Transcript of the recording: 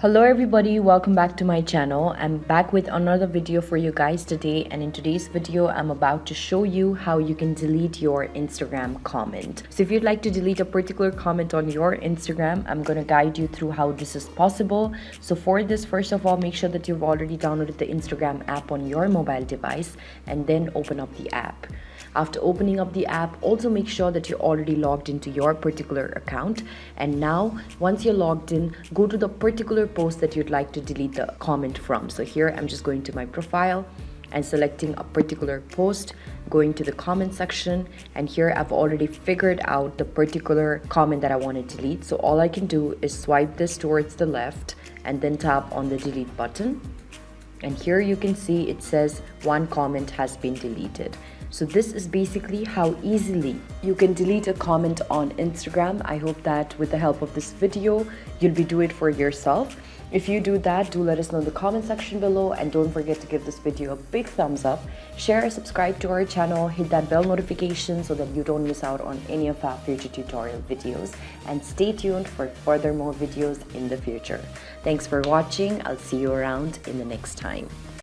Hello everybody, welcome back to my channel. I'm back with another video for you guys today, and in today's video I'm about to show you how you can delete your Instagram comment. So if you'd like to delete a particular comment on your Instagram, I'm going to guide you through how this is possible. So for this, first of all, make sure that you've already downloaded the Instagram app on your mobile device and then open up the app. After opening up the app, also make sure that you're already logged into your particular account. And now, once you're logged in, go to the particular post that you'd like to delete the comment from. So here, I'm just going to my profile and selecting a particular post, going to the comment section, and here I've already figured out the particular comment that I want to delete. So all I can do is swipe this towards the left and then tap on the delete button. And here you can see it says one comment has been deleted. So this is basically how easily you can delete a comment on Instagram. I hope that with the help of this video, you'll be doing it for yourself. If you do that, do let us know in the comment section below, and don't forget to give this video a big thumbs up, share, subscribe to our channel, hit that bell notification so that you don't miss out on any of our future tutorial videos, and stay tuned for further more videos in the future. Thanks for watching. I'll see you around in the next time.